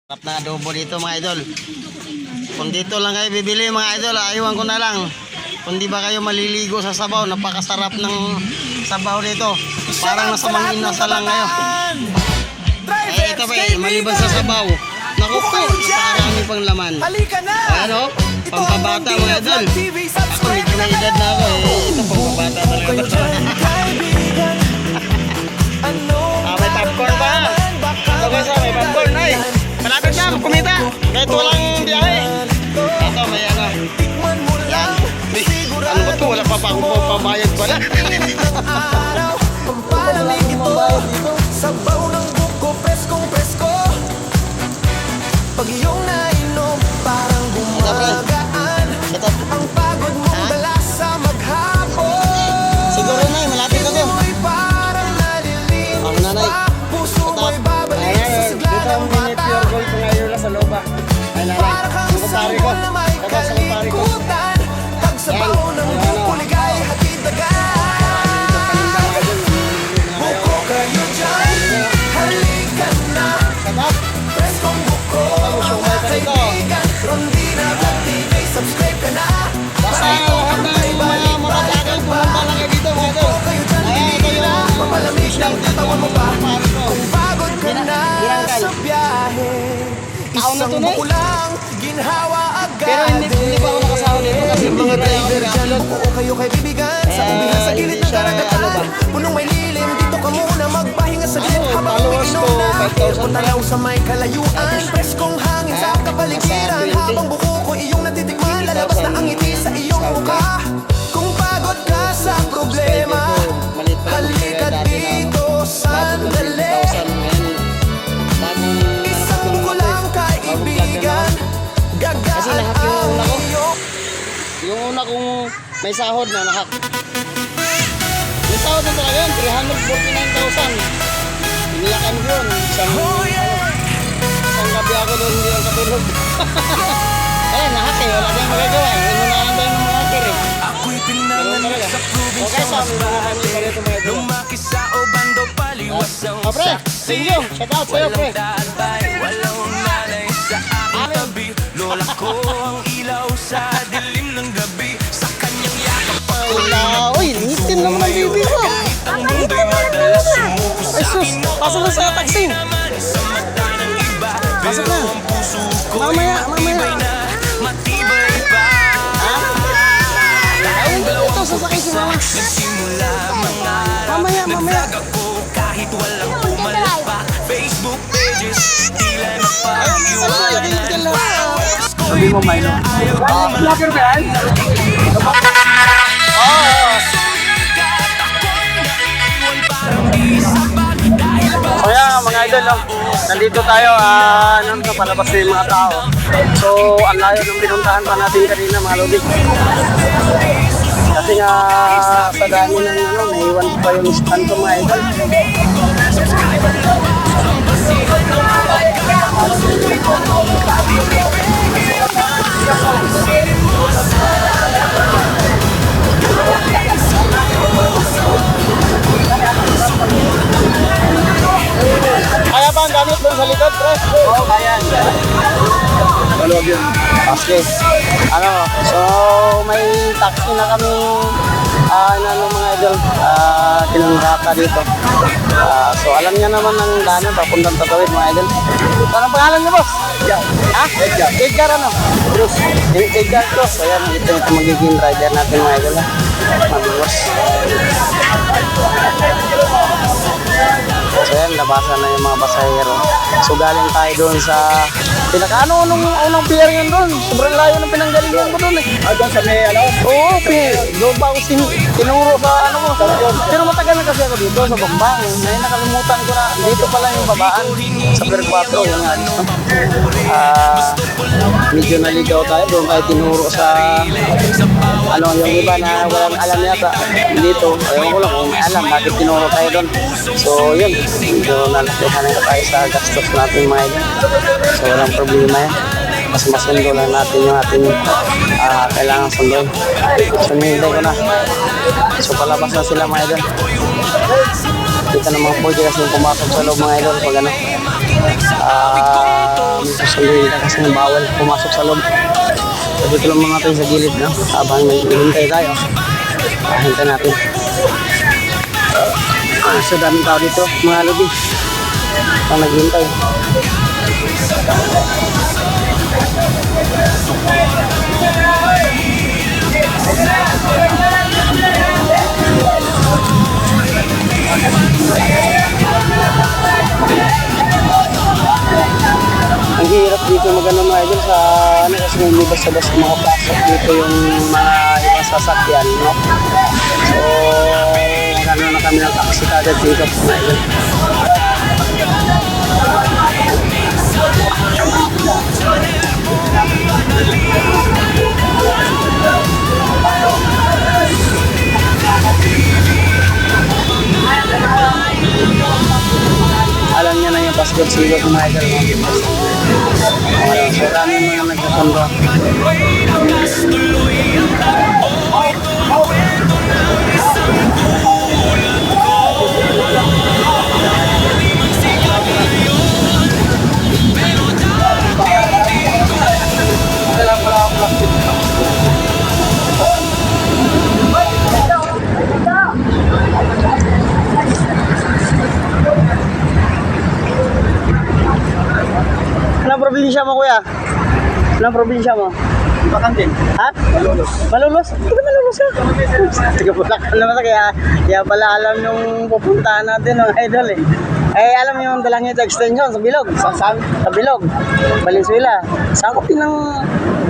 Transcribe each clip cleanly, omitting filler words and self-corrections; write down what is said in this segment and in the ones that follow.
Sarap na adobo dito mga idol. Kung dito lang kayo bibili mga idol, aywan ko na lang. Kung di ba kayo maliligo sa sabaw, napakasarap ng sabaw dito. Parang nasa Manginasa lang kayo. Ito ba maliban sa sabaw. Naku po, napakarami pang laman. Ano? Pampabata mga idol. Ako medyo may edad na ako Ito pampabata talaga. May popcorn pa. Ito guys, may popcorn ay. Malapit na, kumita. Kahit walang biyahe. Ito, may ano. Yan. Ano ba ito? Wala pa pa akong pabayad pala. Pampalamig ito. Sabaw ng buko, preskong-presko. Pag iyong nainom, parang gumagaan. Ang pagod mong dala sa maghapon. Siguro na, malapit na ito. Mo'y parang nalilinis pa. Puso mo'y babalik sa sigla ng bata. Para kang someone na may kalikutan. Pag sabaw ng buko, ligay hatid agad. Buko kayo dyan, halika na. Preskong buko, mga kaibigan. Rondina TV, subscribe ka na. Basta lahat na yung mga matatagay, pumunta lang kayo dito mga idol. Buko kayo dyan, tingin na. Papalamig ng katawan mo ba? Kung pagod ka na sa biyahe, isang buko lang, ginhawa agad. Pero hindi pa ako nakasawa dito kasi Mga driver dyan, buo kayo kay bibigan. Sa ubihan sa gilid ng karagatan, punong may lilim, dito ka muna magpahinga sa gilid habang umiinom na. Punta lang sa may kalayuan, preskong hangin sa kapaligiran. Habang buko ko iyong natitikman, lalabas na ang ngiti sa iyong mukha. Kung pagod ka sa problema, halika dito sandali. Isang buko lang kaibigan, gagaan ang iyong. yung una kong may sahod na nakak. May sahod na talaga yun, 349,000. Iniyakan ko yun. Isang gabi ako doon, hindi ako katulog. Ayan, nahak wala tayong magagawa. Inunahan tayo ng mga hacker Ako'y pinanganak sa probinsya Masbate. Lumaki sa Obando, paliwas ang pre, thank you. Shout out sa'yo, pre. Walang tatay, walang nanay sa aking tabi. Lola ko ang ilaw sa dilim ng gabi. Sa kanyang yakap Wala, uy, nitin naman ang baby ko. ang mundo'y madalas Ay sus, pasok na sa taxi. sa mata ng iba. Pasok na. Pero ang puso ko Mamaya. matibay pa. Ayun, ito, sasakay si mama. Nagsimula mangarap, Mamaya. nag-vlog ako kahit walang pumalakpak. Facebook pages, tila na pag-iwanan. Sabi mo, Milo. Vlogger ba yan? So yeah, mga idol, no? Nandito tayo, nandito palabas na yung mga tao. So, ang layo ng pinuntahan pa natin kanina, mga lobby. Kasi nga, sa dami ng naiwan pa yung stand ko, mga idol. Kaya ba ang gamit doon sa likod, pre? Oo, kaya. Maluwag yun. Okay. So may taxi na kami mga idol, tinanggata dito. So alam niya naman ang daanan, papuntang Tatawid mga idol. Anong pangalan niyo, boss? Ha? Edgar ano? Cruz. Edgar Cruz. So yan, ito yung magiging rider natin mga idol. Mabiwas. So yan, labasan na yung mga pasahero. So galing tayo doon sa unang pier yun doon. Sobrang layo ng pinanggalingan ko doon eh. Doon sa may Oo, doon pa ako tinuro sa ko. Pero matagal na kasi ako dito sa Bambang. Ngayon nakalimutan ko na. Dito pala yung babaan. Sa Pier 4 yung medyo naligaw tayo. Doon tayo tinuro sa yung iba na walang alam yata dito. Ayaw ko lang kung may alam bakit tinuro tayo doon. So yun, medyo nalakihan na tayo sa gastos natin mga idol. So walang problema yan. Mas masundo lang natin yung ating kailangan sundin. So nihintay ko na. So palabas na sila mga idol. Kita ng mga pwede kasi pumasok sa loob mga idol pag ano. Susunduin ka kasi bawal pumasok sa loob. So dito lang muna tayo sa gilid, no? Habang hintay tayo. Hintay natin. So daming tao dito, mga lodi. Ang naghintay. Ang hirap dito magano mga idol sa ano kasi may basta-basta mga pasok dito yung mga ibang sasakyan, no? So magano na kami ng taxi kagad dito mga idol. Alam niya na yung pasigod-sigod ng mga idol, no? So daming mga nagkasundo. Anong probinsya mo, kuya? Anong probinsya mo? Bakantin. Ha? Malolos. Malulos? Taga Malulos ka? Taga Bulacan naman. Kaya pala alam yung pupuntahan natin, mga idol eh. Eh, alam yung Dalangit Extension sa Bilog. Saan? Sa Bilog. Valenzuela. Sakop din ng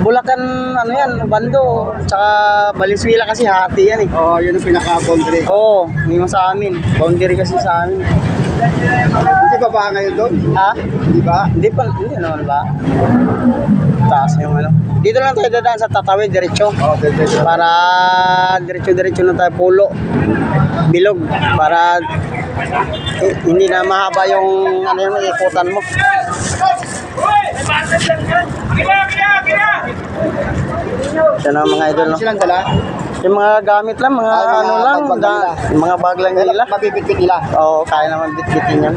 Bulacan, ano yan, Bando. Tsaka Valenzuela kasi hati yan eh. Oh, yun ang pinaka-boundary. Oo, hindi mo sa amin. Boundary kasi sa amin. Hindi ba ba ngayon doon? Ha? Di ba? Hindi naman ba? Taas yung ano. Dito lang tayo dadaan sa Tatawid, diretso. Oh, diretso. Para diretso na tayo pulo. Bilog. Para hindi na mahaba yung ano yung ikutan mo. Yan ang mga idol, no? Silang dala? Yung mga gamit lang, mga Mga ano lang, bag-bag nila. yung mga bag lang nila. Mabibit-bit nila. Oo, kaya naman bit-bitin yan.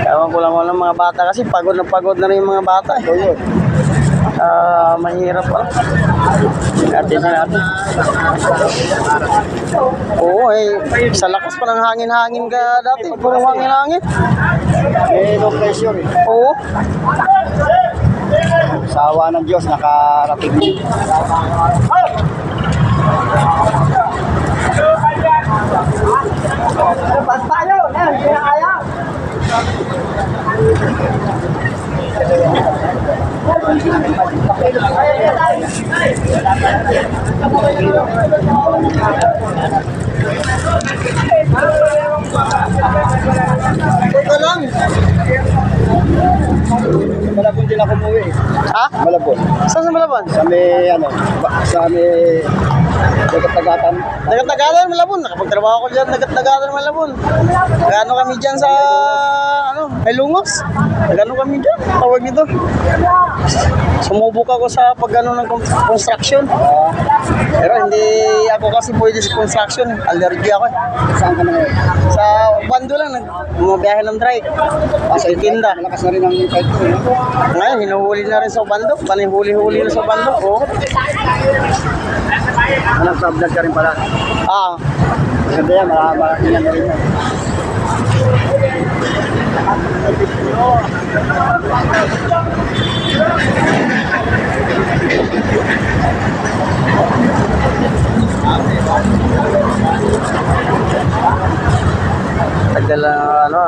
Ewan ko lang wala mga bata kasi pagod na rin yung mga bata. So yun. Mahirap pa. Atin na natin. Oo, sa lakas pa ng hangin-hangin ka dati. Puro hangin-hangin. May low pressure eh. Oo. Sa awa ng Diyos, nakarating din. Teka lang. Malabon din ako umuwi. Ha? Malabon. Saan sa Malabon? Sa may, ano, sa may dagat-dagatan. Nagat-nagatan Malabon. Nakapagtrabaho ko dyan. Nagat-nagatan Malabon. Nagano kami dyan sa, may Lungos. Nagano kami dyan. Tawag nito. Sumubok ako sa pag-ano ng construction. Pero hindi ako kasi pwede sa construction. Allergy ako eh. Saan ka na ngayon? Sa Bando lang, bumabiyahe ng trike. Sa Itinda. Malakas na rin ang fight ko. No? Ngayon, hinuhuli na rin sa Bando. Panihuli-huli na sa Bando. Oo. Nag-vlog ka rin pala. Ah, Maganda yan, malaki na rin yan. tagal na ano.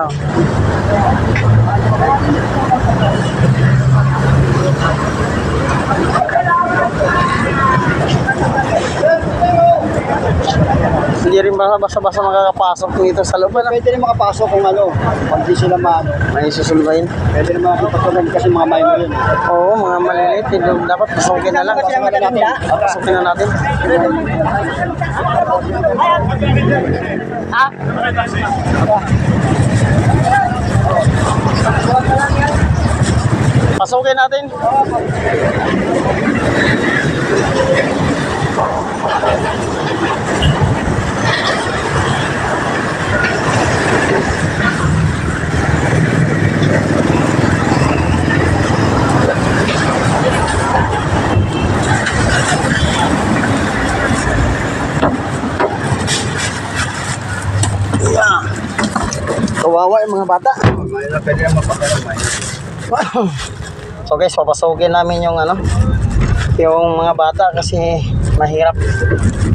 Hindi rin basta-basta makakapasok dito sa loob. Ano? Pwede rin makapasok kung ano, pag di sila maano. May susulbayin. Pwede rin mga pagpatuloy kasi mga minor yun. Oo, mga maliliit. Dapat pasukin na lang. Pasukin na natin. Ah? Pasukin natin. kawawa yung mga bata. May na pwede naman mapakailan, may. So guys, papasukin namin yung yung mga bata kasi mahirap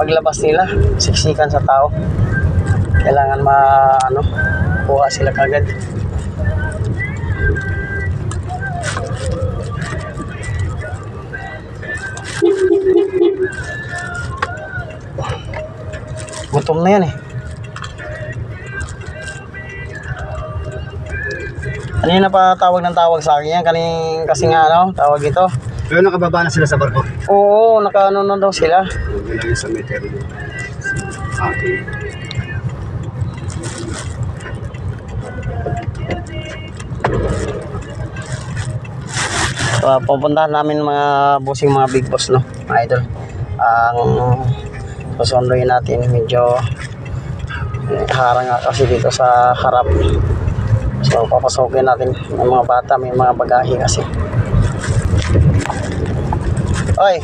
paglabas nila, siksikan sa tao. Kailangan kuha sila kagad. Gutom na yan eh. Kanina pa tawag ng tawag sa akin yan. Kasi nga tawag ito. Pero nakababa na sila sa barko. Oo, nakaano na daw sila. Huwag lang yung sa meter mo. Okay. So, pupuntahan namin mga bossing, mga big boss, no, mga idol. Ang susunduin natin, medyo harang nga kasi dito sa harap. So, papasokin natin ng mga bata, may mga bagahe kasi. Oy!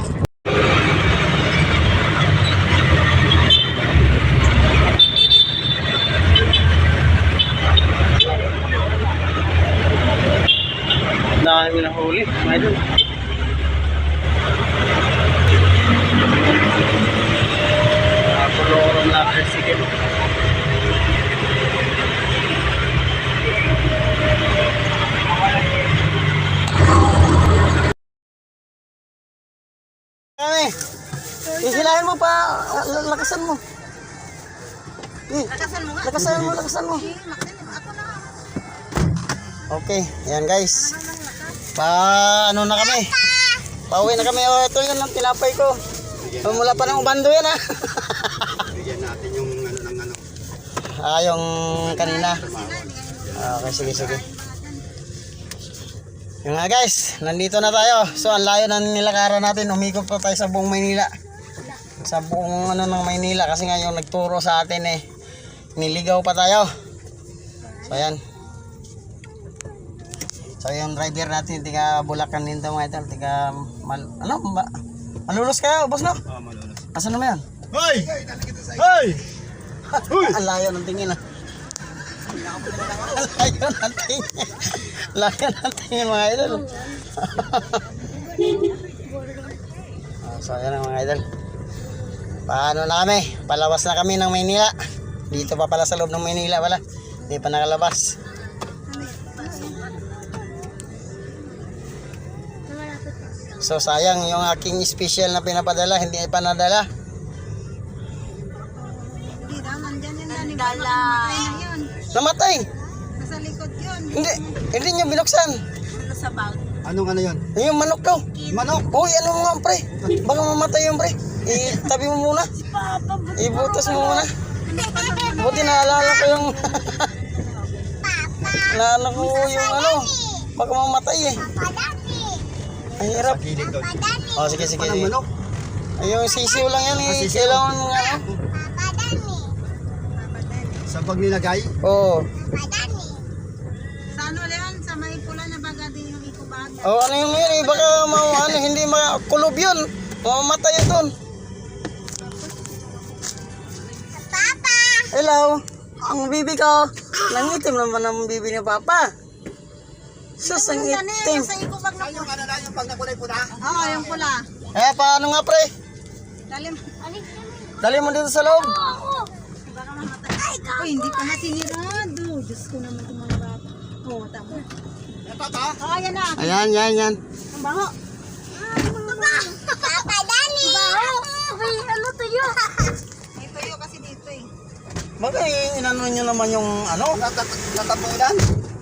Dami na huli, mga idol. Kulorong na sige. Kami, isilahin mo pa, lakasan mo. Lakasan mo. Okay, ayan guys. Na kami. Pauwi na kami. Oh, ito yun ang tinapay ko. Mula pa ng ubando yan Bigyan natin yung ng yung kanina. Okay, sige. Yung nga guys, nandito na tayo. So, ang layo na nilakaran natin. Umikot pa tayo sa buong Maynila. Sa buong ng Maynila. Kasi nga yung nagturo sa atin niligaw pa tayo. So, ayan. So, yung driver natin, tiga Bulacan din ito mga ito. Tiga, malulos kayo, boss, no? Oo, malulos. Asan naman yan? Hoy! Hoy! Ang layo ng tingin Layo ng tingin mga idol. So, ayan ang mga idol. Paano na kami? Palabas na kami ng Maynila. Dito pa pala sa loob ng Maynila pala. Hindi pa nakalabas. So sayang yung aking special na pinapadala, hindi pa nadala. Hindi daw, nandyan yun na. Nandala. Namatay! Nasa likod yun. Hindi niya binuksan. Ano sa bag? Anong yun? Yung manok daw. Manok! Uy, ano mo nga pre? Baka mamatay yung pre. Itabi mo muna. Ibutas mo muna. Buti naalala ko yung naalala ko yung baka mamatay Ang hirap. Sa gilid doon. Oh, sige. Anong manok? Ay, yung sisiw lang yan kailangan mo Sa pag nilagay? Oo. Sa ano yan? Sa may pula na baga din yung ikubag. Oh, ano yung yun baka hindi makulob yun. Mamamatay yun doon. Papa! Hello. Ang bibi ko. Nangitim naman ang bibi ni Papa. Sus, ang itim. Sa ikubag na pula. Yung pag nakulay po na? Oo, yung pula. Paano nga pre? Dalim. Dali mo dito sa loob. Baka mamatay. Uy, hindi pa natinirado. Diyos ko naman itong mga bata. Oo, tama. Oo, yan na. Ayan. Ang bango. Papa, Dani! Bango! Uy, ano tuyo? May tuyo kasi dito Baka inano nyo naman yung Natapunan?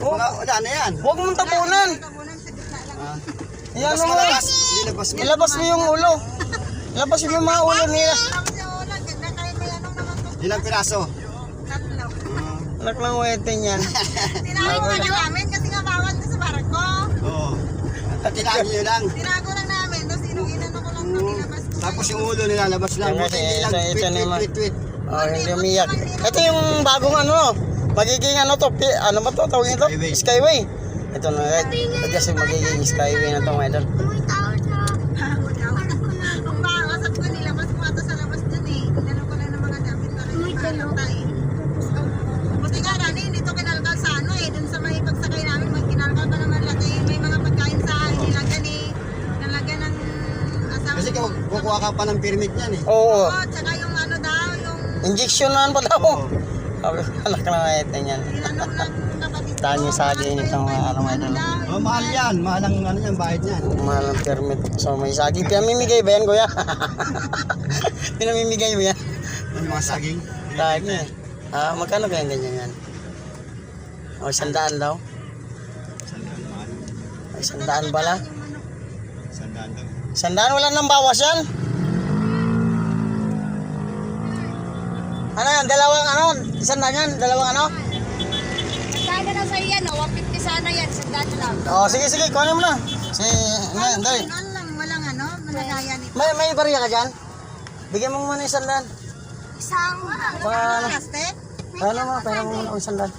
Oh. Wala na yan. Huwag mong tapunan. Tabunan sa gitna lang. Yan mo. Ilabas mo. Ilabas mo yung ulo. Ilabas mo yung mga ulo nila. Tapos yung ulan, ganda kayo may anong naman to. Ilang piraso? Tatlo. Anak ng wete niyan. Tinago na namin kasi nga bawal na sa barko. Oo. Tinago nyo lang. Tinago lang namin, tapos inano ko lang na nilabas ko. Tapos yung ulo nilalabas lang. Yan kasi, Buti hindi lang ito naman. tweet. Oh, hindi umiyak. Ito yung bagong magiging ano ba to? Tawag nito? Skyway. Skyway. Ito na guys. Ito kasi magiging skyway na to mga idol. Kung makakasap ko, nilabas ko ata sa labas dun Inano ko lang ng mga gamit para yung tayo. Buti nga, Rani, dito kinalkal sa Kukuha ka pa ng permit niyan eh. Oo. Tsaka yung ano daw, yung Injection na pa daw. Sabi ko, anak na nga ito niyan. tinanong ng kapatid ko. Dahil yung saging itong mga ano mga idol. Oh, mahal yan. Mahal ang ano yan, bayad niyan. Mahal ang permit. So may saging. Pinamimigay ba yan, kuya? Pinamimigay mo yan? Yung mga saging. Saging. Ah, magkano kaya ganyan yan? O, 100 daw? Sandaan mahal. Ay, 100 pala? Sandaan daw. 100 wala nang bawas yan? Ano yan? Dalawang ano? 100 yan? Dalawang ano? Sana na sa iyan, 150 sana yan, sandaan lang. Oh, sige, sige. Kuhanin mo na. Si, ngayon, dali. Ano lang, walang ano, malagaya nito. May bariya ka dyan? Bigyan mo muna 100. Isang, Paano? plastic? Ano mo? Pera mo muna 100.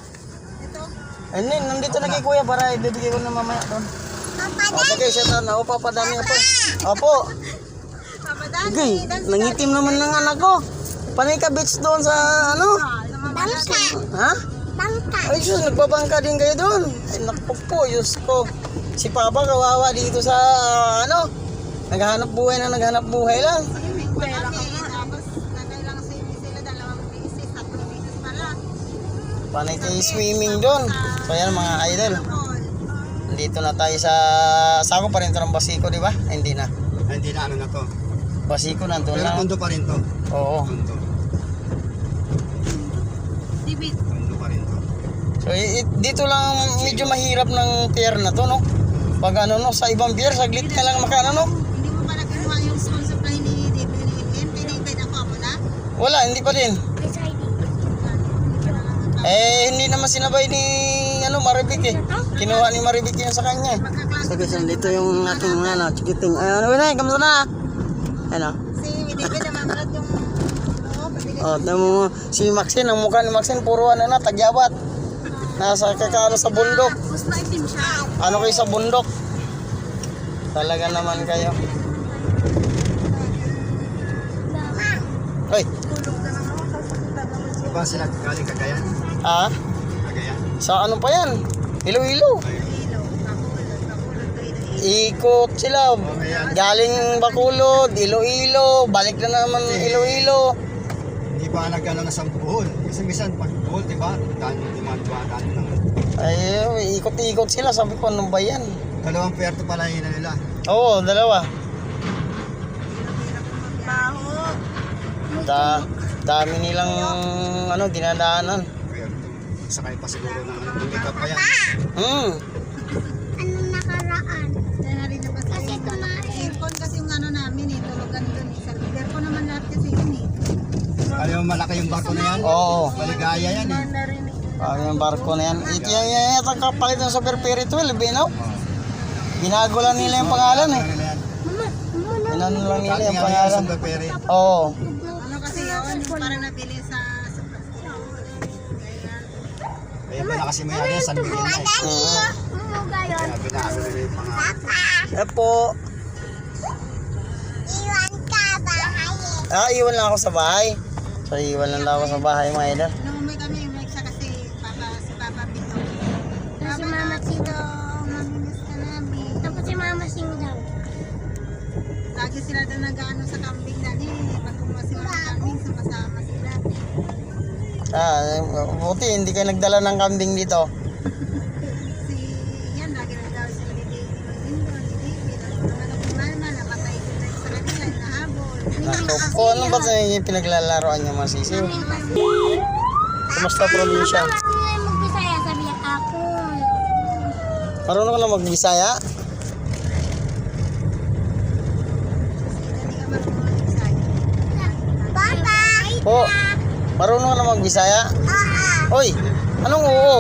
Ito. Ayun, nandito na kay kuya para ibibigay ko na mamaya doon. O, sige, siya na. O, papadami po. Opo. Papadami. Okay, nangitim naman ng anak ko. Panay ka beach doon sa ano? Bangka. Ha? Bangka. Ay, sus, nagbabangka din kayo doon. Ay, naku po, Diyos ko. Si Papa kawawa dito sa ano? Naghahanap buhay na naghahanap buhay lang. Pera ka nga. Tapos, nagailang sila 2 beses, 3 beses pala. Panay kayo swimming doon. So, yan mga idol. Nandito na tayo sa... Sako pa rin ito ng Basico, di ba? Ay, hindi na. Ay, hindi na ano na to. Basico nandun Pero na. kondo pa rin to. Oo. Kondo. Dibit. Kondo pa rin to. So, dito lang medyo mahirap ng pier na to, no? Pag ano, no? Sa ibang pier, saglit ka lang makano, no? Hindi mo pala kinuha yung school supply ni David William. Pinintay na ako na. Wala, hindi pa din. Hindi naman sinabay ni ano, Maribik eh. Kinuha ni Maribik yun sa kanya eh. Sige, so, dito yung ating mga ano, chikiting. Ano ba na, kamusta na? Ano? Si David na mamulat yung Oh, tamo mo, si Maxine, ang mukha ni Maxine, puro ano na, tagyabat. Nasa kakano sa bundok. gusto na itim siya. Ano kayo sa bundok? Talaga naman kayo. Hoy, Diba sila galing Cagayan? ah? Cagayan. Sa ano pa yan? Iloilo. Ikot sila. Galing Bacolod, Iloilo, balik na naman Iloilo. Hindi ba nagano na sa Bohol? Kasi minsan pag Bohol, diba? Daan naman. Ay, ikot-ikot sila. Sabi ko, ano ba yan? Dalawang puerto pala yun na nila. Oo, dalawa. Dami nilang ano, dinadaanan. Puerto. Sakay pa siguro ng ano, bumikap pa yan. Anong nakaraan? Kaya na rin naman kasi aircon kasi yung ano namin eh, tulugan doon eh. Sa aircon naman lahat kasi yun eh. Ayaw malaki yung barko na yan. Oo. Maligaya yan eh. Yung barko na yan. Ito yan ang kapalit ng Super Ferry 12, eh, no? Binago lang nila yung pangalan eh. Inano lang nila yung pangalan. Oo. Ano kasi yun, yung parang nabili sa Kaya pala kasi may ano yan, San Miguel na eh. Kaya binago nila yung pangalan. Epo. Iwan lang ako sa bahay. So, iwan lang daw ako sa bahay, mga idol. nung may kami, may siya kasi si Papa Pito. Si Mama Sito, mamimiss ka namin. Tapos si Mama Sing daw. Lagi sila doon nag-ano sa camping dali. Pag kumuha sila ng camping, sumasama sila. Buti, hindi kayo nagdala ng kambing dito. Si yan, lagi nag-away sila ni David. Ano napatay sila sa kanila, nahabol. Naku, ano ba sa yung pinaglalaroan niyo, mga sisiw? Kumusta probinsya? Mag-Bisaya, sabi niya ako. Marunong ka na mag-Bisaya? Po, marunong ka na mag-Bisaya? Hoy, anong oo?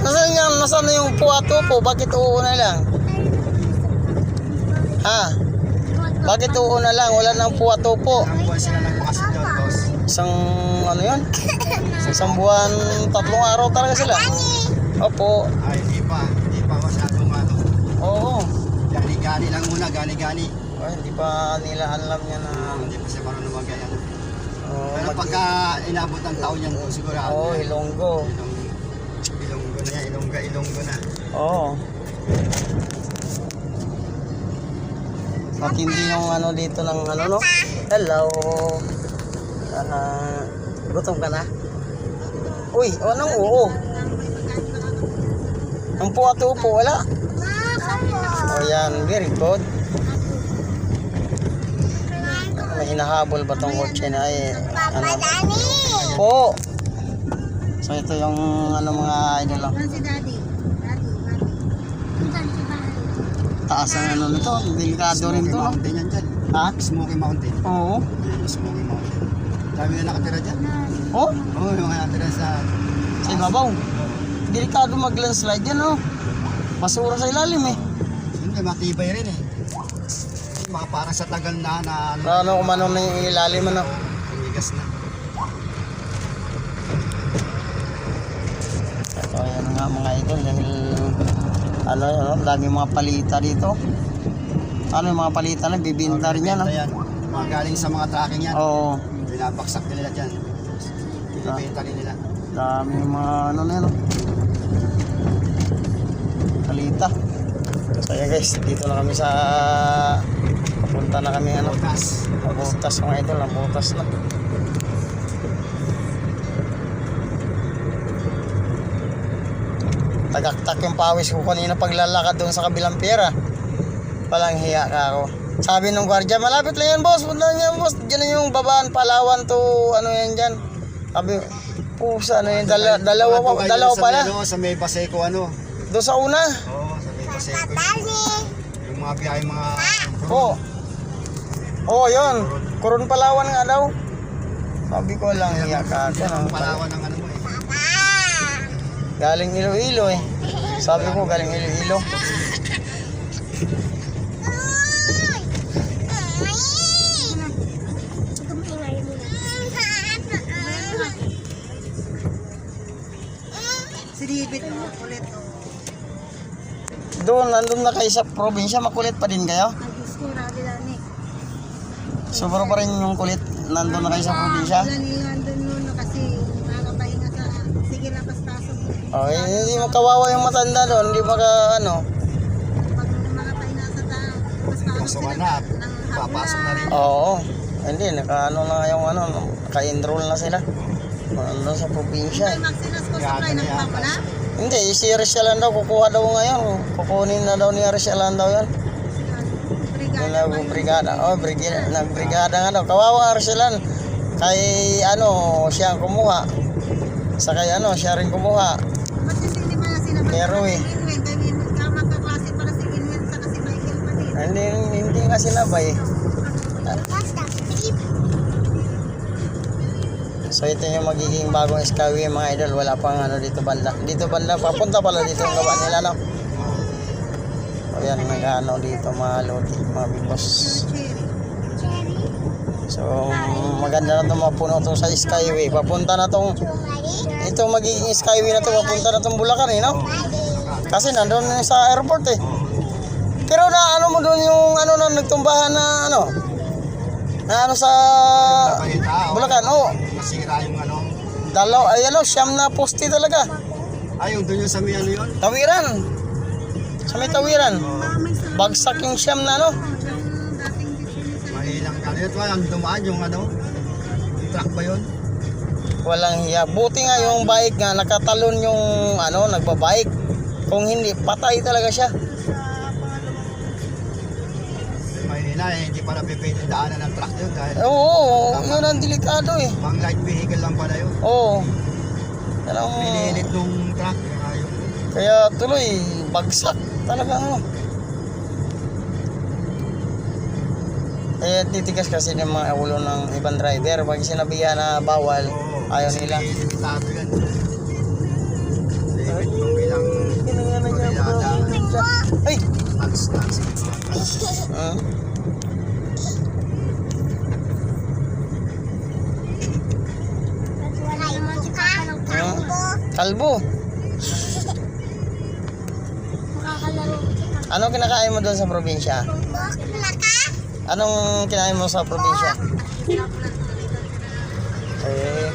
Nasaan na yung puwato po? Bakit oo na lang? Ha? Bakit oo na lang? Wala nang puwato po. Ang buwan sila ng bukas doon, boss. Isang ano yun? Isang buwan, 3 araw talaga sila. Opo. Ay, hindi pa masyadong ano. Oo. Gani-gani lang muna, gani-gani. Ay, hindi pa nila alam niya na Hindi pa siya marunong magayan. Pero mag- pagka inabot ng taon yan, sigurado. Oo, Ilonggo. Ilonggo na yan, Ilonggo na. Oo. Matindi yung ano dito ng ano, no? Hello. Gutom ka na? Uy, anong oo? Ang po at upo, wala? O yan, very good. May hinahabol ba tong kotse na ano? Po! So ito yung ano mga idol lang. Yan si Daddy. Taas ang ano nito, delikado rin Smoky to, no? Mountain yan dyan. Ha? Smoky Mountain. Oo. Smoky Mountain. Dami na nakatira dyan. Oh, Oo, yung mga nakatira sa... sa ibabaw. Delikado mag-landslide yan, no? Basura sa ilalim eh. Hindi, matibay rin eh. Mga parang sa tagal na Ano kung ano na yung ilalim, ano? tumigas na. So ayan nga mga idol, dahil ano, dami mga palita dito. Ano yung mga palita na, bibinta rin yan, no? Yan. Mga galing sa mga tracking yan. Oo. Binabaksak nila dyan. Binibenta rin nila. Dami yung mga ano na yun, no? Palita. So ayan guys, dito na kami sa papunta na kami ano, Butas. butas mga idol, ang butas na. Tagaktak yung pawis ko kanina paglalakad doon sa kabilang pera. Palang hiya ka ako. Sabi nung gwardiya, malapit lang yan boss, punta yan boss. Diyan na yung babaan, Palawan to ano yan dyan. Sabi, pusa ano yan, dalawa pala. Ano, sa may Paseco ano. Doon sa una. Oo, sa may Paseco. Yung mga biyahe mga... Oo. Oo, yun. Kurun Palawan nga daw. Sabi ko lang, hiya ka ako. Ang Palawan ng ano mo eh. Galing Iloilo eh. Sabi ko, galing Iloilo. Sinibit mo, kulit o. Doon, nandun na kayo sa probinsya, makulit pa din kayo? Agis ko, rabi lang eh. Sobra pa rin yung kulit, nandun na kayo sa probinsya? Wala niyo andun nun kasi nakakapahinga sa... Sige lang, paspaso mo. Oh, hindi mo kawawa yung matanda doon, hindi maka ano. Pag makapahinga sa tao, paspaso Pasok sila ka na, ng papasok na rin. Oo. Hindi, naka-ano na yung ano, naka-enroll na sila. Nandun sa probinsya eh. Maxinas ko sa kayo ng papa na. Hindi, si Rishalan daw, kukuha daw ngayon. Kukunin na daw ni Rishalan daw yan. Yung nagbrigada. Oh, nagbrigada nga daw. Kawawa nga Rishalan. Kay ano, siya ang kumuha. Sa kay ano, siya rin kumuha. Ba't hindi mo na sinabi? Pero eh. Magkaklase pala si Inwin sa kasi Michael pa din. Hindi nga sinabay. So ito yung magiging bagong Skyway mga idol. Wala pang ano dito banda. Dito banda, papunta pala dito ang gawa nila, no? O yan, nag-ano dito mga loti, mga bigos. So maganda na itong mapuno to sa Skyway. Papunta na tong, ito magiging Skyway na to, papunta na tong Bulacan eh, no? Kasi nandun sa airport eh. Pero na ano mo doon yung ano na nagtumbahan na ano? Na ano sa Bulacan, oh. Nasira yung ano. Ay ano, siyam na poste talaga. Ay, yung doon yung sa may ano yun. Tawiran. Sa may tawiran. Bagsak yung siyam na ano. Mahilang ka. Ito ang dumaan yung ano. Yung truck ba yun? Walang hiya. Buti nga yung bike nga, nakatalon yung ano, nagbabike. Kung hindi, patay talaga siya. Mahina eh, hindi pala pipili daanan ng truck yun dahil Oo, yun ang delikado eh. pang light vehicle lang pala yun. Oo. Yan ang, Pinilit nung truck. Ayun. kaya tuloy, bagsak talaga ano. Eh, titigas kasi ng mga ulo ng ibang driver. Pag sinabihan na bawal, ayaw nila. Limitado yan. Limit yung bilang Ay! tax. Kalbo. Anong kinakain mo doon sa probinsya? Anong kinain mo sa probinsya? Eh,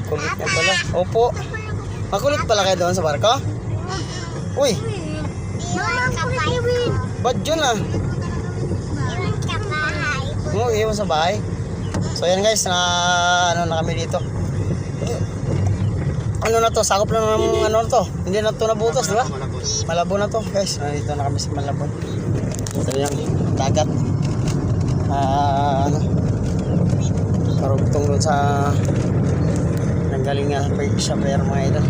kulit na pala. Opo. Makulit pala kayo doon sa barko? Uy, ba't yun ah? Iwan sa bahay. So yan guys, na ano na kami dito. Ano na to, sakop na ng ano to. Hindi na to nabutas, di ba? Malabon na to guys. Nandito na kami sa Malabon. Ito yung dagat. Ano, parugtong doon sa nanggalingan sa player mga idol.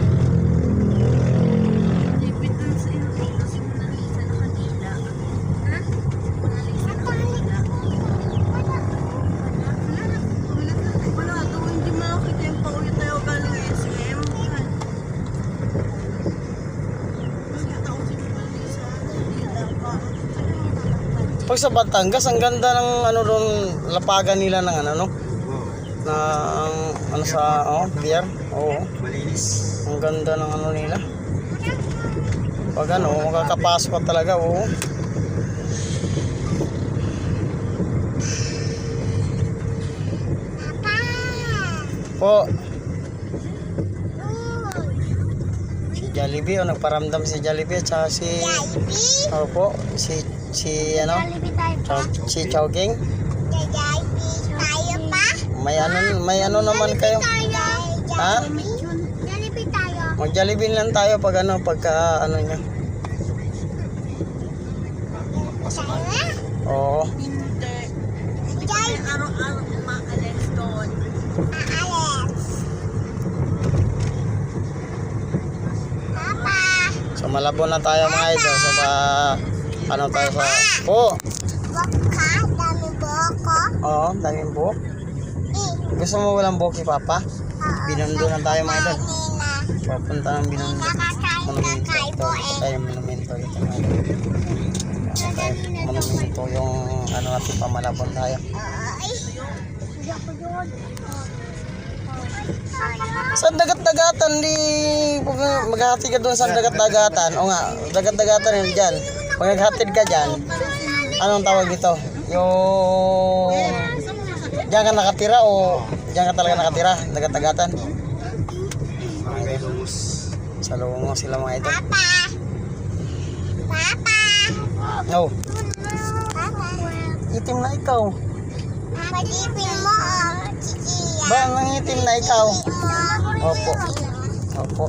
Pag sa Batangas, ang ganda ng ano doon, lapagan nila ng ano, no? Na ano sa pier. Oo. Malinis. Ang ganda ng ano nila. Pag ano, makakapasok ka talaga, oo. Po. Si Jollibee, nagparamdam si Jollibee at saka si Opo, si ano? Si Chowking. May ano naman kayo? Ha? Mag-Jollibee lang tayo pag ano, pagka ano niya. Oo. Araw-araw umaalis doon. So Malabon na tayo mga idol. So ano tayo sa po. Oo, daming buhok. Gusto mo walang buhok si Papa? Binundo na tayo mga idol. Papunta ng Binundo. Monumento. Ito tayo monumento dito mga idol. Monumento yung ano natin pa Malabon tayo. Sa dagat-dagatan di maghahati ka doon sa dagat-dagatan. O nga, dagat-dagatan yun dyan. Pag naghatid ka dyan, anong tawag dito? Yung diyan ka nakatira o diyan ka talaga nakatira? Dagat-dagatan. Barangay Lumos. Sa Lungo sila mga ito. No. Itim na ikaw. Ba, nangitim na ikaw. Opo. Opo.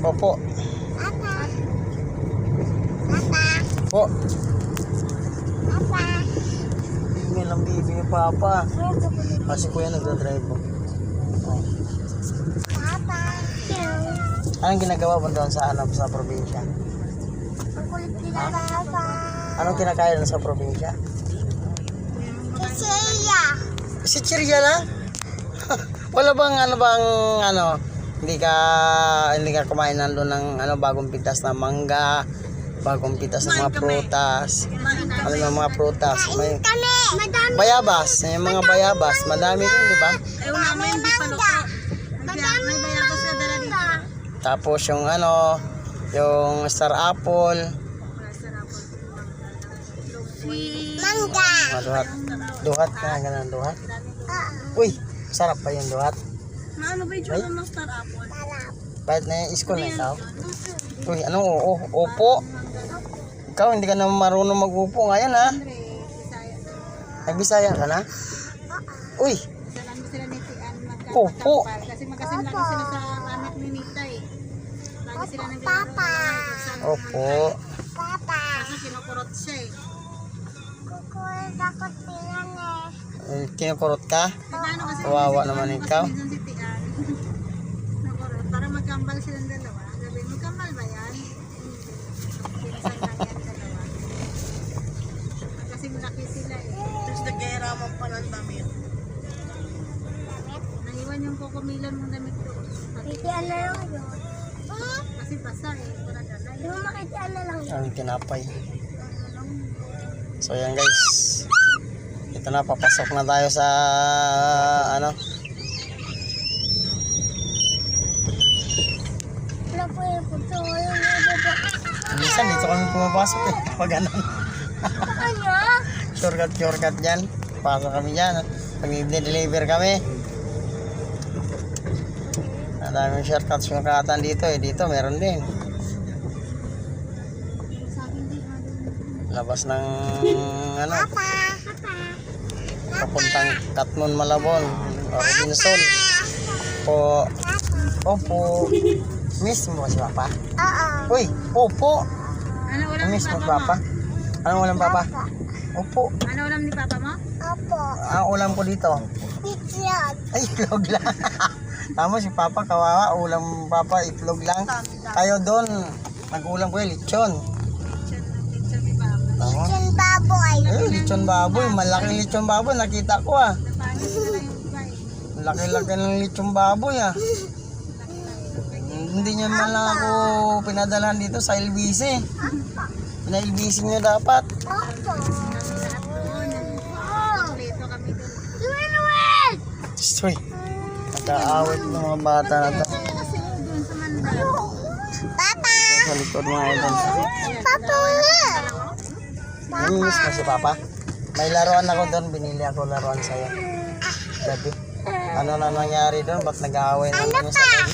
Opo. Po. Hindi lang bibi ni Papa. Kasi kuya nagdadrive po. Oh. Anong ginagawa mo doon sa ano sa probinsya? Anong kinakain sa probinsya? Si Chiria na? Wala bang hindi ka kumain nandun ng bagong pitas na mangga, bagong pitas ng mga prutas. Ng mga prutas. May bayabas, yung mga bayabas, madami rin, di ba? Ayaw namin, hindi pa luto. May bayabas na dala dito. Tapos yung star apple. Duhat ka, ganun duhat. Uy, sarap pa yung duhat. Ano ba yung tsura ng star apple? Bakit na yung isko na ikaw? Uy, opo. Ikaw, hindi ka na marunong mag-upo ngayon, ha? Nagbisaya ka na? Uy, Salam sila ni Tian opo. kasi magasin lagi sila sa anak ni Nita eh. Lagi sila nang bibiro. Opo. Kasi kinukurot siya eh. Kinukurot ka? Ano kasi Kawawa naman ikaw. minsan si Tian. Nakurot. Para magkambal silang dalawa. Sabi, magkambal ba yan? Pinasan lang yan dalawa. Kasi malaki sila eh. Tapos nag-gairaman pa ng damit. Naiwan yung kukumilan mong damit doon. Kasi basa eh. Para dalay. Ang tinapay. So yan guys. Ito na, papasok na tayo sa minsan dito kami pumapasok eh. Pag ganun. Shortcut dyan. Pasok kami dyan. pag i-deliver kami. Ang daming shortcuts yung kakatan dito eh. Dito meron din. Labas ng ano, papuntang Katmon, Malabon, Robinson. Opo. Miss mo si Papa? Oo. Uy, opo. Ano ulam ni Miss mo si Papa Papa? mo? Anong ulam Papa? Opo. Ano ulam ni Papa mo? Ang ulam ko dito. Ay, itlog lang. Tama si Papa, kawawa. Ulam Papa, itlog lang. Tayo doon, nag-ulam ko yung lechon. Picture ni Papa. Tama. Lechon baboy. Malaking lechon baboy. Nakita ko ah. Paano na lang yung iba eh. Laki-laki ng lechon baboy ah. Hindi niya man lang ako pinadalhan dito sa LBC. Pina-LBC niyo dapat. Kompleto kami doon. Stoy. Nagkaawit ng mga bata na to. Kasi doon sa Mandal. Sa likod mga idol. Miss mo si Papa? May laruan ako doon. Binili ako laruan sa'yo. Gabi. Ano na nangyari doon? Ba't nag-aaway na kami sa loob?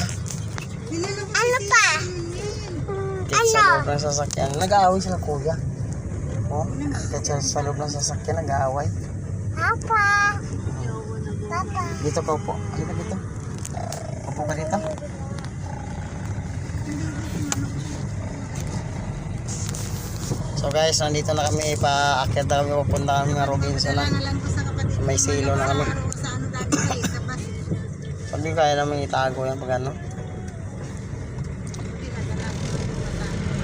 Kahit sa loob ng sasakyan. Nag-aaway sila kuya. Oh, kahit sa loob ng sasakyan nag-aaway. Dito ka upo. Halika dito. Upo ka dito. So guys, nandito na kami. Paakyat na kami. Pupunta kami ng Robinson na. Wala na lang ko sa kapatid. May silo na kami. Sa ano dati sa bus. Sabi kaya namin itago yan pag ano.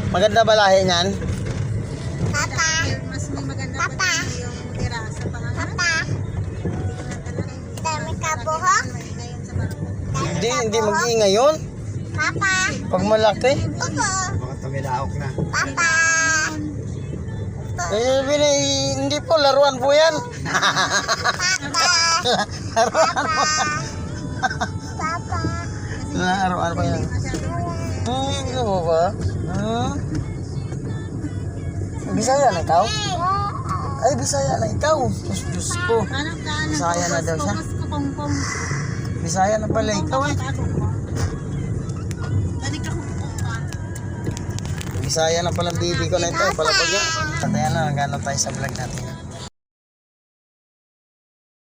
Maganda ba lahi niyan? Mas may maganda pa din yung tira sa pangalan. Dami ka po ha? Ngayon sa barko. Hindi mag-iingay yun. Pag malaki. Baka tumilahok na. Hindi po, laruan po yan. Laruan po. Laruan po yan. Ano mo ba? Bisaya na ikaw? Ay, Bisaya na ikaw. Diyos ko. Ano ka? Bisaya na daw siya. Kupong-pong. Bisaya na pala ikaw eh. Dali ka kupong. Bisaya na pala bibi ko na ito. Palapag yan. Tatayan na, nagano tayo sa vlog natin.